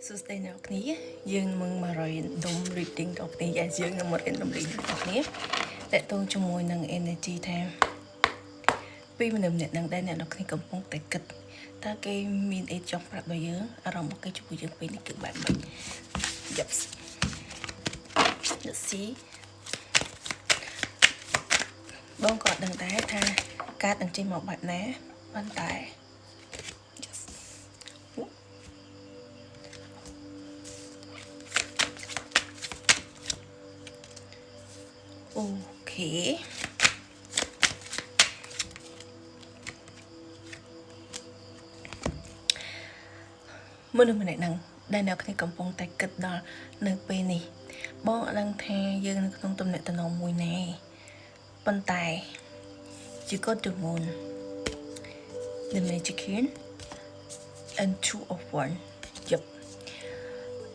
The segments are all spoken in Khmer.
សួស្តីអ្នកគ្នាយើងនឹងមករៀនដុំ reading ដល់គ្នាយើងនឹងមករៀនដុំ reading ដល់គ្នាតើតើជាមួយនឹង energy ថាពីមនុស្សម្នាក់នឹងដែរអ្នកនរគ្នាកំពុងតែគិតតើគេមានអីចង់ប្រាប់ដល់យើងអារម្មណ៍របស់គេចំពោះយើងពេលនេះគឺបែបម៉េច Yes let's see បងក៏ដឹងដែរថាការនឹងចេញមកបែបណាប៉ុន្តែអូខេមនុស្សម្នាក់ហ្នឹងដែលអ្នកគ្នាកំពុងតែគិតដល់នៅពេលនេះបងអត់ដឹងថាយើងនៅក្នុងទំនាក់ទំនងមួយណាប៉ុន្តែ you got the moon the magician and two of one យប់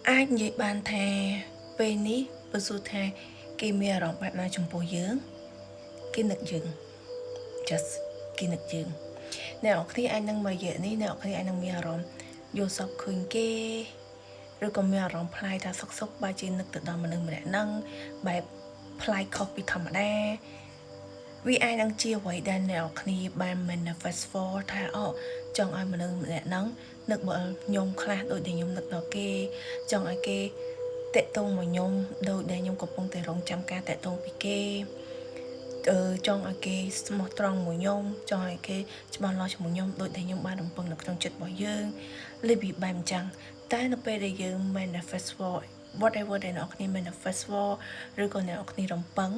អាចនិយាយបានថាពេលនេះបើសួរថាគេមានអារម្មណ៍បែបណាចំពោះយើងគេនឹកយើង just គេនឹកយើងអ្នកនរគ្នាអាចនឹងមករយៈនេះអ្នកនរគ្នាអាចនឹងមានអារម្មណ៍យល់សប្តិឃើញគេឬក៏មានអារម្មណ៍ផ្លាយថាសុកបើជានឹកទៅដល់មនុស្សម្នាក់ហ្នឹងបែបផ្លាយខុសពីធម្មតាវាអាចនឹងជាអ្វីដែលអ្នកនរគ្នាបាន manifest for ថាអូចង់ឲ្យមនុស្សម្នាក់ហ្នឹងនឹកមកខ្ញុំខ្លះដូចដែលខ្ញុំនឹកដល់គេចង់ឲ្យគេតាក់ទងមកខ្ញុំដូចដែលខ្ញុំកំពុងតែរងចាំការតាក់ទងពីគេចង់ឲ្យគេស្មោះត្រង់មួយខ្ញុំចង់ឲ្យគេច្បាស់លាស់ជាមួយខ្ញុំដូចដែលខ្ញុំបានរំពឹងនៅក្នុងចិត្តរបស់យើងលេបបែបអញ្ចឹងតែនៅពេលដែលយើង manifest for whatever ដែលអ្នកគ្នា manifest for ឬក៏អ្នកគ្នារំពឹង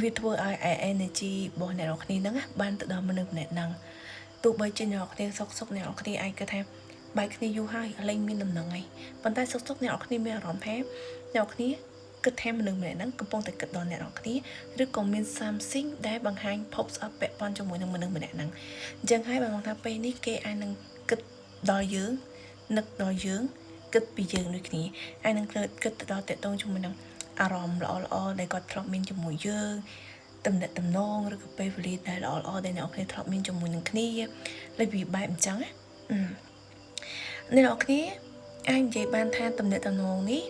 វាធ្វើឲ្យ energy របស់អ្នកគ្នាហ្នឹងបានទៅដល់មនុស្សម្នាក់ហ្នឹងទោះបីជាអ្នកគ្នាសុកអ្នកគ្នាអាចគិតថាបែកគ្នាយូរហើយឥឡូវមានដំណឹងហើយប៉ុន្តែសុកអ្នកគ្នាមានអារម្មណ៍ថាអ្នកគ្នាគិតថាមនុស្សម្នាក់ហ្នឹងកំពុងតែគិតដល់អ្នកគ្នាឬក៏មាន something ដែលបង្ហាញ pops up ពាក់ព័ន្ធជាមួយនឹងមនុស្សម្នាក់ហ្នឹងអញ្ចឹងហើយបងថាពេលនេះគេអាចនឹងគិតដល់យើងនឹកដល់យើងគិតពីយើងដូចគ្នាអាចនឹងគិតទៅដល់តាក់ទងជាមួយនឹងអារម្មណ៍ល្អដែលគាត់ធ្លាប់មានជាមួយយើងតំណែងតំណងឬក៏ពេលវេលាដែលល្អដែលអ្នកគ្នាធ្លាប់មានជាមួយនឹងគ្នាលេបបែបអញ្ចឹងអ្នកគ្នាអាចនិយាយបានថាតំណែងតំណងនេះ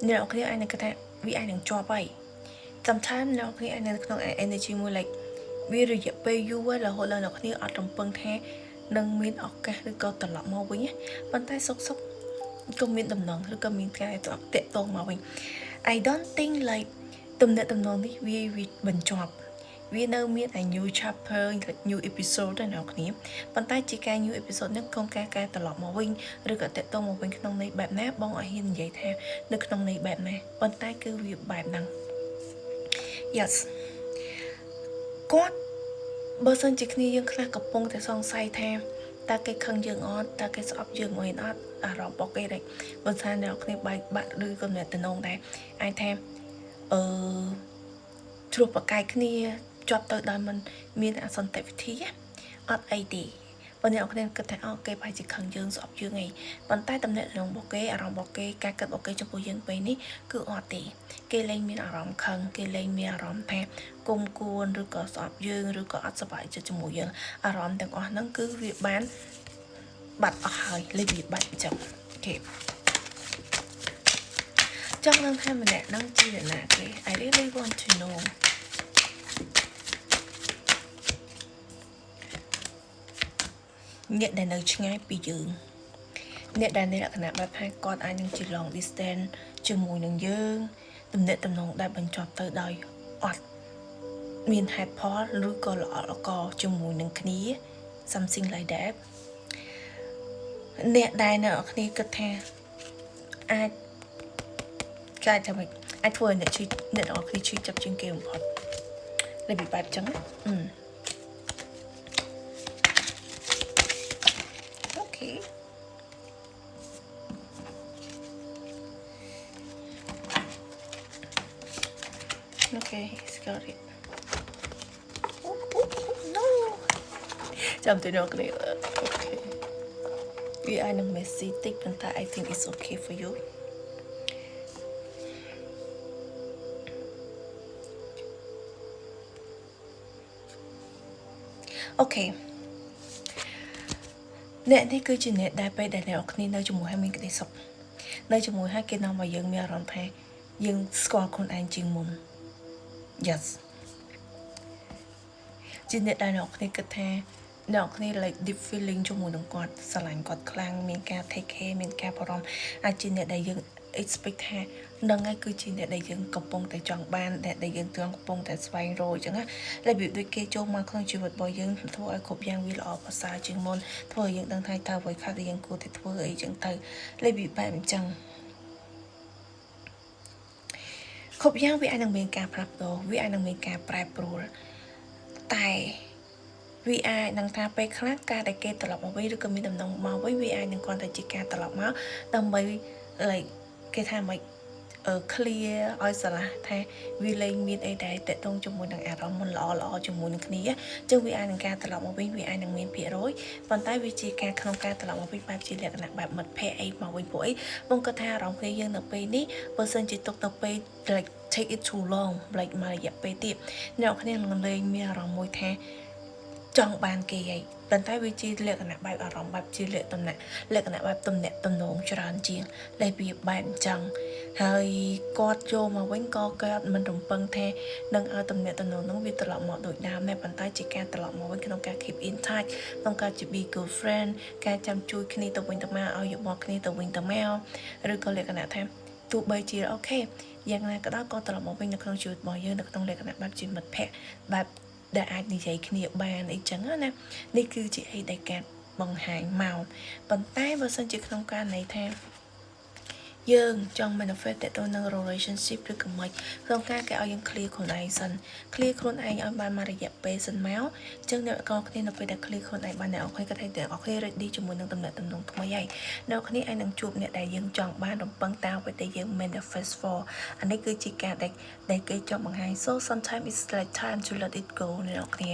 អ្នកគ្នាអាចនឹងគិតថាវាអាចនឹងជាប់ហើយ sometimes អ្នកគ្នាអាចនៅក្នុង energy មួយ like វារយៈពេលយូរហើយរហូតដល់អ្នកគ្នាអត់រំពឹងថានឹងមានឱកាសឬក៏ត្រឡប់មកវិញប៉ុន្តែសុកក៏មានដំណងឬក៏មានការតាក់ទងមកវិញ I don't think like ទំនាក់ទំនងនេះវាបញ្ចប់វានៅមាន a new chapter new episode ដែរអ្នកគ្នាប៉ុន្តែជាការ new episode នេះកងការត្រឡប់មកវិញឬក៏តាក់ទងមកវិញក្នុងន័យបែបណាបងអត់ហ៊ាននិយាយថានៅក្នុងន័យបែបណាប៉ុន្តែគឺវាបែបហ្នឹង Yes គាត់បើសិនជាគ្នាយើងខ្លះកំពុងតែសង្ស័យថាតើគេខឹងយើងអត់តើគេស្អប់យើងមិនអត់អារម្មណ៍របស់គេដែរបើថាអ្នកគ្នាបែកបាក់ឬក៏អ្នកតំណងដែរអាចថាជ្រុះប្រកែកគ្នាជាប់ទៅដោយមិនមានអសន្តិវិធីអត់អីទេបើអ្នកគ្នាគិតថាអូគេប្រហែលជាខឹងយើងស្អប់យើងអីប៉ុន្តែតំណែងរបស់គេអារម្មណ៍របស់គេការគិតរបស់គេចំពោះយើងពេលនេះគឺអត់ទេគេលែងមានអារម្មណ៍ខឹងគេលែងមានអារម្មណ៍ថាគុំគួនឬក៏ស្អប់យើងឬក៏អត់សប្បាយចិត្តជាមួយយើងអារម្មណ៍ទាំងអស់ហ្នឹងគឺវាបានបាត់អស់ហើយលេបវាបាត់អញ្ចឹងអូខេចង់នឹងថាម្នាក់ហ្នឹងជាអ្នកណាគេ I really want to know អ្នកដែលនៅឆ្ងាយពីយើងអ្នកដែលមានលក្ខណៈបែបថាគាត់អាចនឹងជា long distance ជាមួយនឹងយើងទំនាក់ទំនងដែលបញ្ចប់ទៅដោយអត់មានហេតុផលឬក៏ល្អជាមួយនឹងគ្នា something like that អ្នកដែលអ្នកគ្នាគិតថាអាចកាយថាមិនអាចធ្វើអ្នកអ្នកគ្នាឈឺចាប់ជាងគេបំផុតលេបបែបចឹងOkay, he's got it. No.ចាំទៅនោះគ្នា Okay. We are in a messy tick, but I think it's okay for you. Okay. អ្នកនេះគឺជាអ្នកដែលពេលដែលអ្នកគ្នានៅជាមួយហើយមានក្តីសុខ នៅជាមួយហើយគេនាំឲ្យយើងមានអារម្មណ៍ថាយើងស្គាល់ខ្លួនឯងជាងមុន yes ជាអ្នកដែលអ្នកគ្នាគិតថាអ្នកគ្នា like deep feeling ជាមួយនឹងគាត់ស្រឡាញ់គាត់ខ្លាំងមានការ take care មានការបារម្ភអាចជាអ្នកដែលយើង expect ថានឹងហើយគឺជាអ្នកដែលយើងកំពុងតែចង់បានដែលយើងកំពុងតែស្វែងរកអញ្ចឹងណារបៀបដូចគេចូលមកក្នុងជីវិតរបស់យើងធ្វើឲ្យគ្រប់យ៉ាងវាល្អប្រសើរជាងមុនធ្វើឲ្យយើងដឹងថាតើអ្វីខ្លះដែលយើងគួរតែធ្វើអីចឹងទៅរបៀបបែបអញ្ចឹងគ្រប់យ៉ាងវាអាចនឹងមានការផ្លាស់ប្ដូរវាអាចនឹងមានការប្រែប្រួលតែវាអាចនឹងថាពេលខ្លះការដែលគេត្រឡប់មកវិញឬក៏មានដំណឹងមកវិញវាអាចនឹងគ្រាន់តែជាការត្រឡប់មកដើម្បី like គេថាមិនclear ឲ្យស្រឡះថាវាលែងមានអីដែលតកតងជាមួយនឹងអារម្មណ៍មិនល្អជាមួយនឹងគ្នាអញ្ចឹងវាអាចនឹងការត្រឡប់មកវិញវាអាចនឹងមានភាគរយប៉ុន្តែវាជាការក្នុងការត្រឡប់មកវិញបែបជាលក្ខណៈបែបមិត្តភ័ក្តិអីមកវិញពួកអីបងគាត់ថាអារម្មណ៍គ្នាយើងនៅពេលនេះបើសិនជាទុកទៅពេល like take it too long like មករយៈពេលទៀតអ្នកគ្នានឹងលែងមានអារម្មណ៍មួយថាចង់បានគេហើយប៉ុន្តែវាជាលក្ខណៈបែបអារម្មណ៍បែបជាលក្ខណៈបែបទំនាក់ទំនងច្រើនជាងដែលវាបែបអញ្ចឹងហើយគាត់ចូលមកវិញក៏គាត់មិនរំពឹងថានឹងឲ្យទំនាក់ទំនងនោះវាត្រឡប់មកដូចដើមដែរប៉ុន្តែជាការត្រឡប់មកវិញក្នុងការ keep in touch ក្នុងការជា be good friend ការចាំជួយគ្នាទៅវិញទៅមកឲ្យយោបល់គ្នាទៅវិញទៅមកឬក៏លក្ខណៈថាទោះបីជាអូខេយ៉ាងណាក៏ដោយក៏ត្រឡប់មកវិញនៅក្នុងជីវិតរបស់យើងនៅក្នុងលក្ខណៈបែបជាមិត្តភ័ក្តិបែបដែលអាចនិយាយគ្នាបានអីចឹងណានេះគឺជាអីដែលការបង្ហាញមកប៉ុន្តែបើសិនជាក្នុងការន័យថាយើងចង់ manifest តទៅនឹង relationship ឬក៏មិនក្នុងការគេឲ្យយើង clear ខ្លួនឯងសិន clear ខ្លួនឯងឲ្យបានមួយរយៈពេលសិនមកអញ្ចឹងអ្នកនរគ្នានៅពេលដែល clear ខ្លួនឯងបានអ្នកនរគ្នាក៏ថាអ្នកនរគ្នា ready ជាមួយនឹងទំនាក់ទំនងថ្មីហើយអ្នកនរគ្នាអាចនឹងជួបអ្នកដែលយើងចង់បានរំពឹងតាមអ្វីដែលយើង manifest for អានេះគឺជាការដែលគេចង់បង្ហាញ so sometimes it's like time to let it go អ្នកនរគ្នា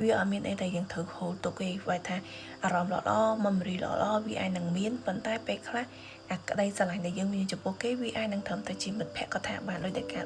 វាអត់មានអីដែលយើងត្រូវ hold ទុកទេវាថាអារម្មណ៍ល្អៗ memory ល្អៗវាអាចនឹងមានប៉ុន្តែពេលខ្លះអាក្តីស្រឡាញ់ដែលយើងមានចំពោះគេវាអាចនឹងត្រឹមតែជាមិត្តភក្តិក៏ថាបានដោយតែការ